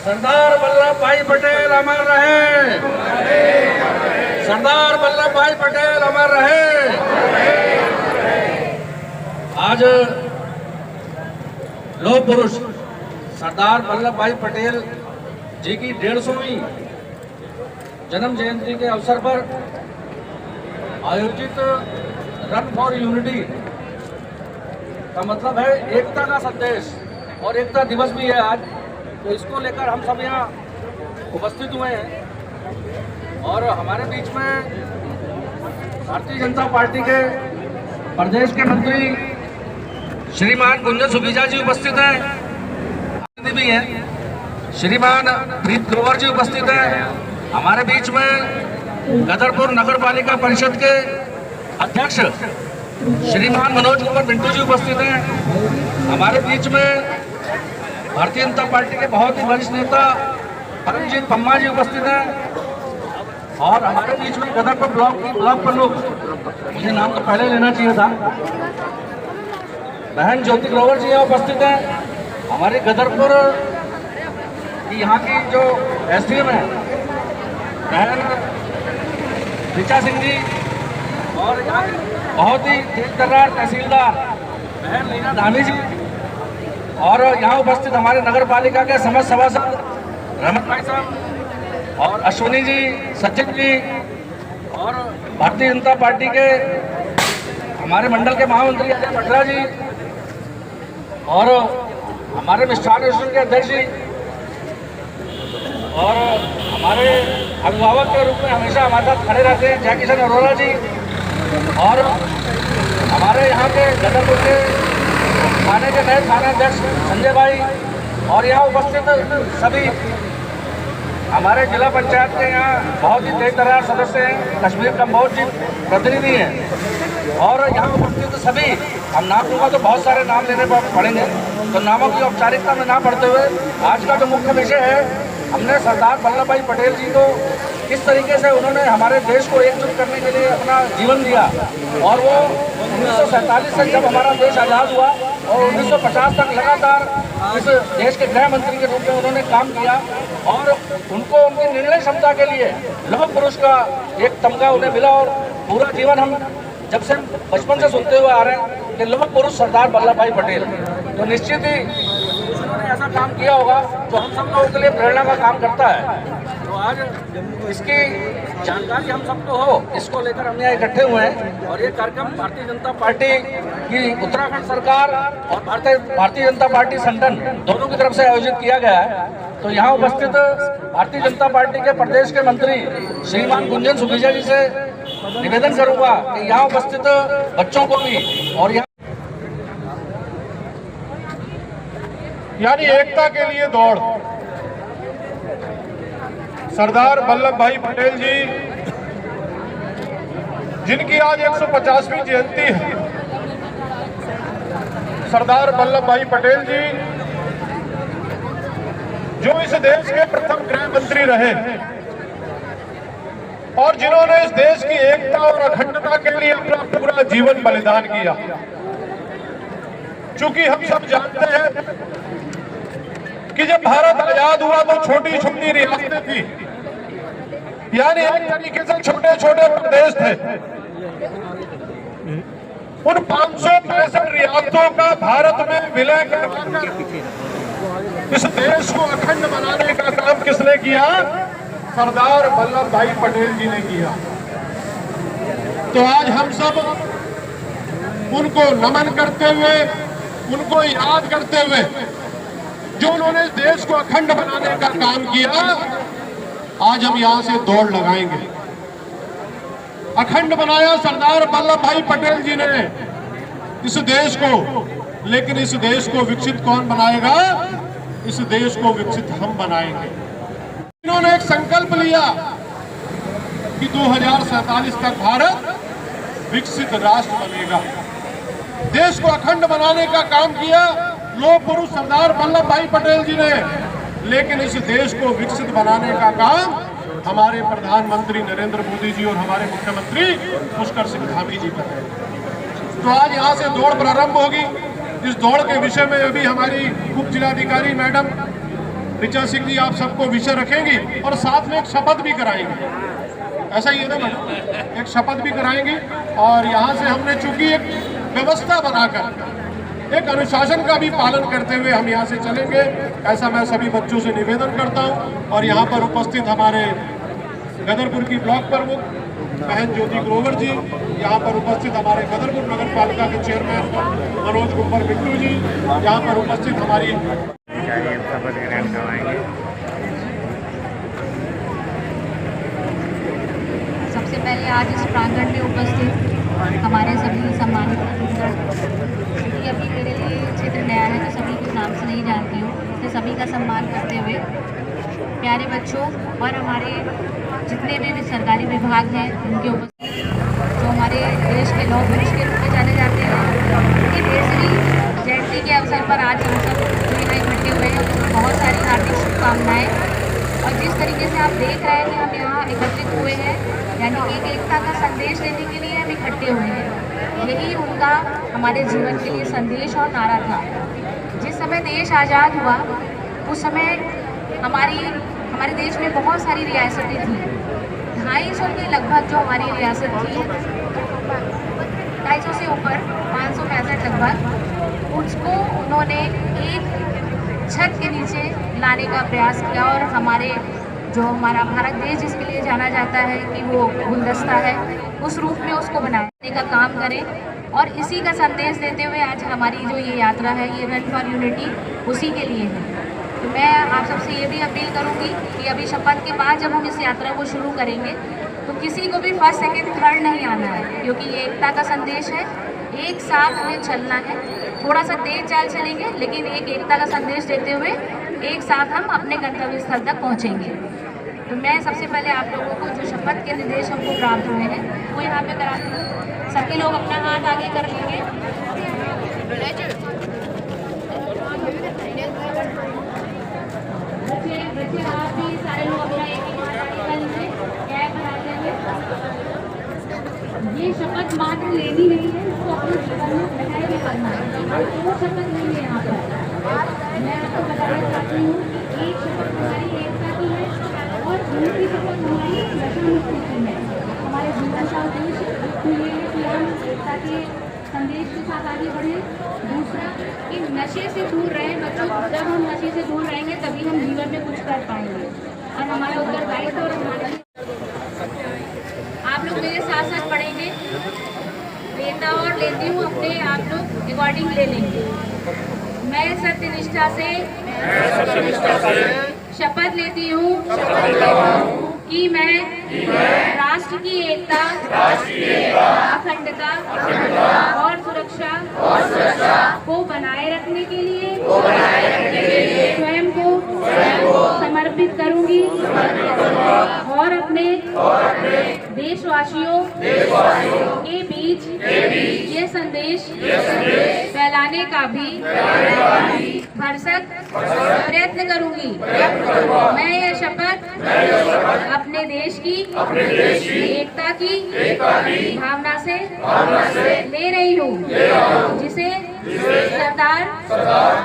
सरदार वल्लभ भाई पटेल अमर रहे। सरदार वल्लभ भाई पटेल अमर रहे। आज लौह पुरुष सरदार वल्लभ भाई पटेल जी की 150वीं जन्म जयंती के अवसर पर आयोजित रन फॉर यूनिटी का मतलब है एकता का संदेश, और एकता दिवस भी है आज। तो इसको लेकर हम सब यहाँ उपस्थित हुए हैं और हमारे बीच में भारतीय जनता पार्टी के प्रदेश के मंत्री श्रीमान गुंजन सुखीजा जी उपस्थित हैं, भी हैं श्रीमान प्रीत ग्रोवर जी उपस्थित हैं। हमारे बीच में गदरपुर नगर पालिका परिषद के अध्यक्ष श्रीमान मनोज कुमार मिंटू जी उपस्थित हैं। हमारे बीच में भारतीय जनता पार्टी के बहुत ही वरिष्ठ नेता परमजीत पम्मा जी उपस्थित हैं और हमारे बीच में गदरपुर ब्लॉक की ब्लॉक प्रमुख, मुझे नाम तो पहले लेना चाहिए था, बहन ज्योति ग्रोवर जी यहाँ उपस्थित हैं। हमारे गदरपुर की यहाँ की जो एसडीएम है बहन ऋचा सिंह जी, और यहाँ की बहुत ही तेज तर्रार तहसीलदार बहन लीना धामी जी, और यहाँ उपस्थित हमारे नगर पालिका के समस्त सभासद रमन भाई साहब और अश्विनी जी, सचिन जी, और भारतीय जनता पार्टी के हमारे मंडल के महामंत्री अजय पटरा जी, और हमारे मिष्ठान रेस्टोरेंट के अध्यक्ष जी, और हमारे अभिभावक के रूप में हमेशा हमारे साथ खड़े रहते हैं जय किशन अरोड़ा जी, और हमारे यहाँ के गदरपुर के थाने के नए थानाध्यक्ष संजय भाई, और यहाँ उपस्थित सभी हमारे जिला पंचायत के यहाँ बहुत ही तेज तर्रार सदस्य हैं, कश्मीर कंबोज जी प्रतिनिधि हैं, और यहाँ उपस्थित सभी, हम नाम लूँगा तो बहुत सारे नाम लेने पड़ेंगे, तो नामों की औपचारिकता में ना पढ़ते हुए आज का जो मुख्य विषय है, हमने सरदार वल्लभ भाई पटेल जी को किस तरीके से उन्होंने हमारे देश को एकजुट करने के लिए अपना जीवन दिया, और वो 1947 से जब हमारा देश आज़ाद हुआ और 1950 तक लगातार इस देश के गृह मंत्री के रूप में उन्होंने काम किया, और उनको उनकी निर्णय क्षमता के लिए लौह पुरुष का एक तमगा उन्हें मिला, और पूरा जीवन हम जब से बचपन से सुनते हुए आ रहे हैं कि लौह पुरुष सरदार वल्लभ भाई पटेल, तो निश्चित ही उन्होंने ऐसा काम किया होगा तो हम सब लोगों के लिए प्रेरणा का काम करता है। तो आज इसकी जानकारी हम सबको हो, इसको लेकर हम यहाँ इकट्ठे हुए हैं, और ये कार्यक्रम भारतीय जनता पार्टी की उत्तराखंड सरकार और भारतीय जनता पार्टी संगठन दोनों की तरफ से आयोजित किया गया है। तो यहाँ उपस्थित भारतीय जनता पार्टी के प्रदेश के मंत्री श्रीमान गुंजन सुखीजा जी से निवेदन करूंगा कि यहाँ उपस्थित बच्चों को भी, और यहाँ यानी एकता के लिए दौड़, सरदार वल्लभ भाई पटेल जी जिनकी आज 150वीं जयंती है। सरदार वल्लभ भाई पटेल जी जो इस देश के प्रथम गृह मंत्री रहे और जिन्होंने इस देश की एकता और अखंडता के लिए अपना पूरा जीवन बलिदान किया। चूंकि हम सब जानते हैं कि जब भारत आजाद हुआ तो छोटी छोटी रियासतें थी, यानी एक तरीके से छोटे छोटे प्रदेश थे। उन 565 रियासतों का भारत में विलय करवाकर इस देश को अखंड बनाने का काम किसने किया? सरदार वल्लभ भाई पटेल जी ने किया। तो आज हम सब उनको नमन करते हुए, उनको याद करते हुए, जो उन्होंने इस देश को अखंड बनाने का काम किया, आज हम यहां से दौड़ लगाएंगे। अखंड बनाया सरदार वल्लभ भाई पटेल जी ने इस देश को, लेकिन इस देश को विकसित कौन बनाएगा? इस देश को विकसित हम बनाएंगे। इन्होंने एक संकल्प लिया कि 2047 तक भारत विकसित राष्ट्र बनेगा। देश को अखंड बनाने का काम किया लौह पुरुष सरदार वल्लभ भाई पटेल जी ने, लेकिन इस देश को विकसित बनाने का काम हमारे प्रधानमंत्री नरेंद्र मोदी जी और हमारे मुख्यमंत्री पुष्कर सिंह धामी जी कर रहे हैं। तो आज यहाँ से दौड़ प्रारंभ होगी। इस दौड़ के विषय में अभी हमारी उप जिलाधिकारी मैडम ऋचा सिंह जी आप सबको विषय रखेंगी और साथ में एक शपथ भी कराएंगी, ऐसा ही है ना मैडम, एक शपथ भी कराएंगी। और यहाँ से हमने चूंकि एक व्यवस्था बनाकर एक अनुशासन का भी पालन करते हुए हम यहाँ से चलेंगे, ऐसा मैं सभी बच्चों से निवेदन करता हूँ। और यहाँ पर उपस्थित हमारे गदरपुर की ब्लॉक प्रमुख बहन ज्योति ग्रोवर जी, यहाँ पर उपस्थित हमारे गदरपुर नगर पालिका के चेयरमैन मनोज कुंवर बिट्टू जी, यहाँ पर उपस्थित हमारी शपथ ग्रहण करवाएंगे। सबसे पहले आज इस प्रांगण में उपस्थित हमारे सभी सम्मानित क्योंकि अभी मेरे लिए क्षेत्र नया है तो सभी के नाम से नहीं जानती हूँ, तो सभी का सम्मान करते हुए प्यारे बच्चों और हमारे जितने भी सरकारी विभाग हैं उनके उपस्थित जो हमारे देश के लौह पुरुष के रूप में जाने जाते हैं, उनकी 150वीं जयंती के अवसर पर आज हम सब यहाँ इकट्ठे हुए हैं, उसमें बहुत सारी हार्दिक शुभकामनाएँ। और जिस तरीके से आप देख रहे हैं कि हम यहाँ एकत्रित हुए हैं, यानी कि एक एकता का संदेश देने के लिए हम इकट्ठे हुए हैं, यही उनका हमारे जीवन के लिए संदेश और नारा था। जिस समय देश आज़ाद हुआ उस समय हमारे देश में बहुत सारी रियासतें थी, 250 के लगभग जो हमारी रियासत थी, 250 से ऊपर 565 लगभग, उसको उन्होंने एक छत के नीचे लाने का प्रयास किया। और हमारा भारत देश जिसके लिए जाना जाता है कि वो गुलदस्ता है, उस रूप में उसको बनाने का काम करें। और इसी का संदेश देते हुए आज हमारी जो ये यात्रा है, ये रन फॉर यूनिटी उसी के लिए है। तो मैं आप सबसे ये भी अपील करूँगी कि अभी शपथ के बाद जब हम इस यात्रा को शुरू करेंगे तो किसी को भी फर्स्ट सेकेंड थर्ड नहीं आना है, क्योंकि ये एकता का संदेश है, एक साथ हमें चलना है। थोड़ा सा तेज चाल चलेंगे लेकिन एक एकता का संदेश देते हुए एक साथ हम अपने गंतव्य स्थल तक पहुँचेंगे। तो मैं सबसे पहले आप लोगों को जो शपथ के निर्देश हमको प्राप्त हुए हैं वो यहाँ पे कराती हूँ। सभी लोग अपना हाथ आगे कर लेंगे। बच्चे आप भी सारे लोग अपना एक हाथ आगे कर लीजिए, कैप बना लेंगे। ये शपथ मात्र लेनी नहीं है, इसको अपने जीवन में बनाए भी करना है। वो शपथ नहीं है यहाँ पर। मैं आपको बताना चाहती हूँ कि एक शपथ हमारी एकता की है और दूसरी शपथ हमारी नशा मुक्ति की है। हमारे जीवन का उद्देश्य तो ये है कि हम एकता के संदेश के साथ आगे बढ़े। दूसरा कि नशे से दूर रहें बच्चों, जब हम नशे से दूर रहेंगे तभी हम जीवन में कुछ कर पाएंगे। और हमारा उत्तरदायित्व और हमारा आप लोग मेरे साथ साथ पढ़ेंगे, लेता और लेती हूँ अपने आप लोग रिकॉर्डिंग ले लेंगे। मैं सत्यनिष्ठा से शपथ लेती हूँ कि मैं राष्ट्र की एकता, अखंडता और सुरक्षा को बनाए रखने के लिए स्वयं को समर्पित करूंगी और अपने देशवासियों के बीच ये संदेश फैलाने का भी भरसक प्रयत्न करूंगी। मैं यह शपथ अपने देश की एकता की भावना से ले रही हूँ, जिसे सरदार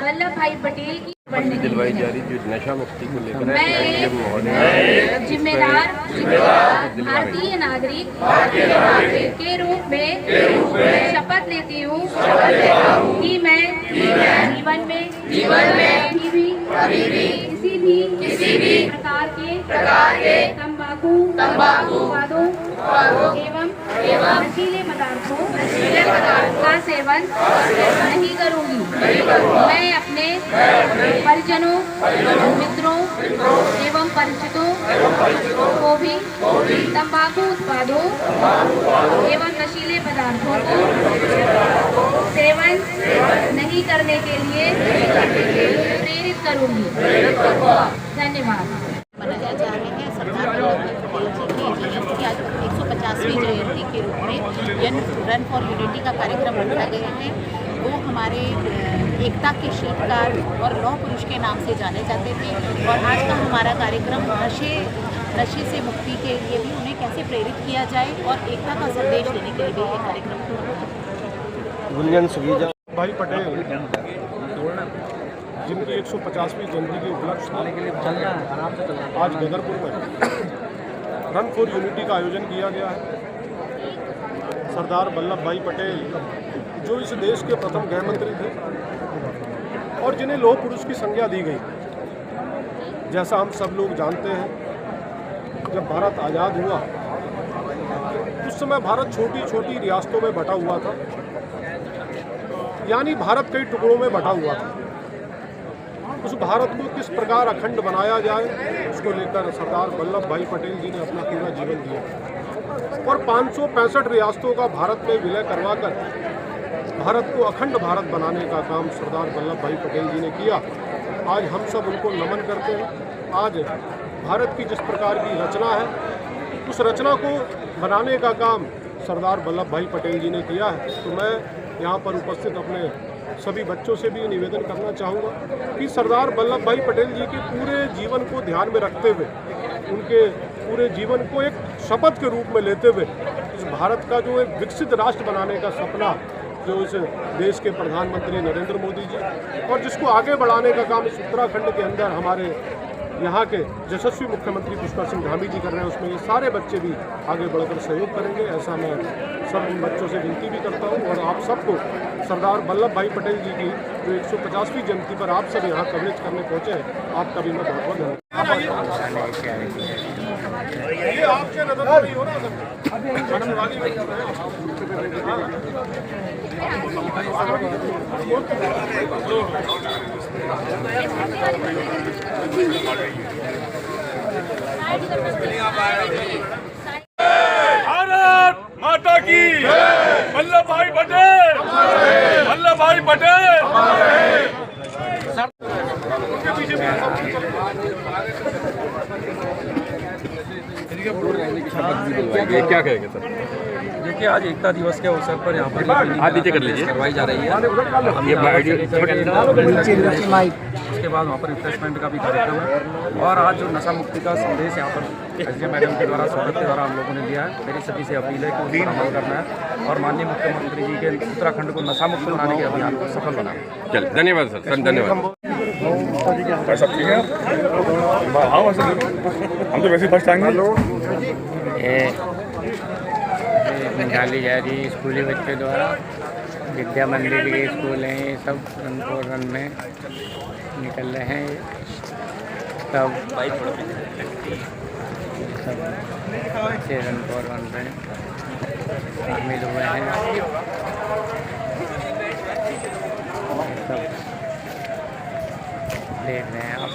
वल्लभ भाई पटेल की दिलवाई जा रही जो नशा मुक्ति को लेकर मैं जिम्मेदार भारतीय नागरिक के रूप में शपथ लेती हूँ कि मैं जीवन में कभी भी किसी भी प्रकार के तंबाकू उत्पादों एवं नशीले पदार्थों का सेवन नहीं करूँगी। मैं अपने परिजनों, मित्रों एवं परिचितों को भी तंबाकू उत्पादों एवं नशीले पदार्थों को सेवन नहीं करने के लिए प्रेरित करूँगी। धन्यवाद। मनाया जा रहे हैं सरदार वल्लभ भाई पटेल जी की जयंती, आज 150वीं जयंती के रूप में रन फॉर यूनिटी का कार्यक्रम रखा गया है। वो हमारे एकता के शिल्पकार और लौह पुरुष के नाम से जाने जाते थे और आज का हमारा कार्यक्रम नशे से मुक्ति के लिए भी उन्हें कैसे प्रेरित किया जाए और एकता का संदेश देने के लिए भी ये कार्यक्रम गुंजन सुगीजा भाई पटेल जिनकी 150वीं जयंती के उपलक्ष्य में आज गदरपुर में रन फॉर यूनिटी का आयोजन किया गया है। सरदार वल्लभ भाई पटेल जो इस देश के प्रथम गृह मंत्री थे और जिन्हें लौह पुरुष की संज्ञा दी गई। जैसा हम सब लोग जानते हैं, जब भारत आज़ाद हुआ उस समय भारत छोटी छोटी रियासतों में बटा हुआ था, यानी भारत कई टुकड़ों में बटा हुआ था। उस भारत को किस प्रकार अखंड बनाया जाए, उसको लेकर सरदार वल्लभ भाई पटेल जी ने अपना पूरा जीवन दिया और 565 रियासतों का भारत में विलय करवाकर भारत को अखंड भारत बनाने का काम सरदार वल्लभ भाई पटेल जी ने किया। आज हम सब उनको नमन करते हैं। आज भारत की जिस प्रकार की रचना है, उस रचना को बनाने का काम सरदार वल्लभ भाई पटेल जी ने किया है। तो मैं यहाँ पर उपस्थित अपने सभी बच्चों से भी निवेदन करना चाहूँगा कि सरदार वल्लभ भाई पटेल जी के पूरे जीवन को ध्यान में रखते हुए, उनके पूरे जीवन को एक शपथ के रूप में लेते हुए इस भारत का जो एक विकसित राष्ट्र बनाने का सपना जो इस देश के प्रधानमंत्री नरेंद्र मोदी जी और जिसको आगे बढ़ाने का काम इस उत्तराखंड के अंदर हमारे यहाँ के यशस्वी मुख्यमंत्री पुष्कर सिंह धामी जी कर रहे हैं, उसमें ये सारे बच्चे भी आगे बढ़कर सहयोग करेंगे। ऐसा मैं सब इन बच्चों से विनती भी करता हूँ और आप सबको सरदार वल्लभ भाई पटेल जी की जो 150वीं जयंती पर आप सब यहाँ कवरेज करने पहुँचे हैं, आपका भी मैं बहुत बहुत धन्यवाद। ये आपके नजर में नहीं हो रहा भारत माता की वल्लभ भाई पटेल, वल्लभ भाई पटेल। क्या कहेंगे सर? देखिए, आज एकता दिवस के अवसर पर यहाँ पर नीचे कर लीजिए, करवाई जा रही है। उसके बाद वहाँ पर रिफ्रेशमेंट का भी कार्यक्रम है और आज जो नशा मुक्ति का संदेश यहाँ पर एसडीएम मैडम के द्वारा, स्वागत के द्वारा हम लोगों ने दिया है। मेरी सभी से अपील है कि उस पर अमल करना है और माननीय मुख्यमंत्री जी के उत्तराखंड को नशा मुक्त बनाने के अभियान को सफल बनाना। चल, धन्यवाद सर, धन्यवाद। सब ठीक है? हम तो वैसे फर्स्ट आएंगे। निकाली जा रही स्कूली बच्चों द्वारा, विद्या मंदिर के स्कूल हैं, ये सब रन में निकल रहे हैं। सब अच्छे रन फॉर वन में शामिल हुए हैं। सब देख रहे हैं आप,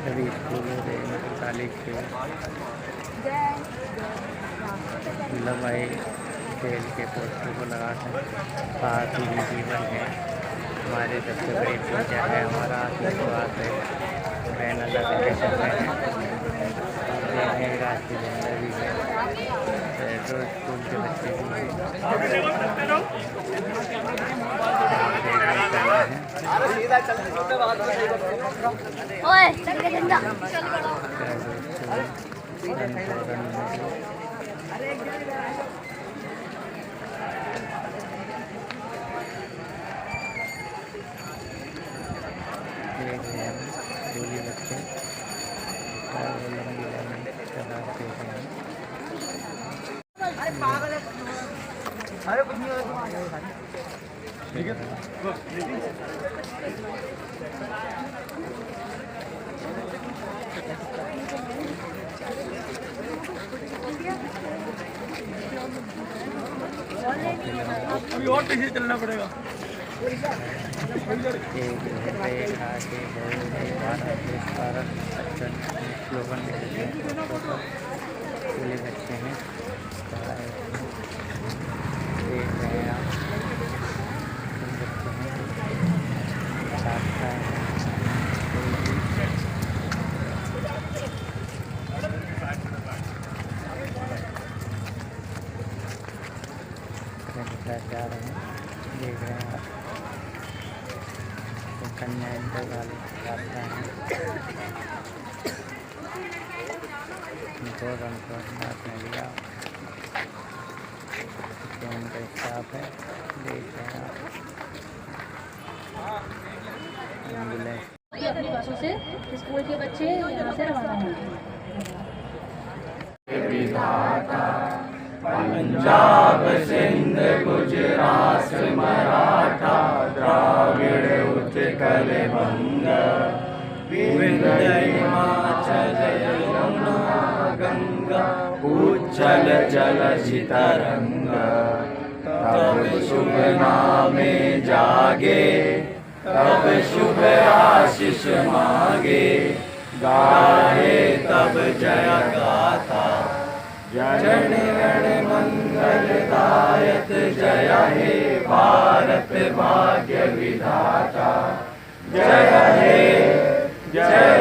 सभी स्कूलों के कॉलेज के वल्लभ भाई पटेल के पोस्टर को लगाकर भारतीय जीवन है, हमारे सबसे बड़ी पूजा है, हमारा आत्मविश्वास है, बैनर लगा के चल रहे हैं। राष्ट्रीय झंडा भी है, तो स्कूल के बच्चे भी हैं। जोली बच्चे और वो लंबी लाइन लगाते हैं। ठीक है, अभी और पीछे चलना पड़ेगा। स्लोगन खुले बच्चे हैं, देख रहे हैं आप, जा रहे हैं, देख रहे हैं आप, तो कन्या इंटर वाले यात्रा है, उनको रनफोर्स ने लिया, उनका स्टाफ है, देख रहे हैं आप। अभी अपनी बसों से स्कूल के बच्चे यहाँ से रवाना होंगे। पंजाब सिंध गुजरात मराठा द्राविड़ उत्कल बंग विंध्य हिमाचल यमुना गंगा उज्जल जलधि तरंग तब शुभ नामे जागे तब शुभ आशीष मांगे गाए तब जय गाथा जन गण मंगल दायक जय हे भारत भाग्य विधाता जय हे जय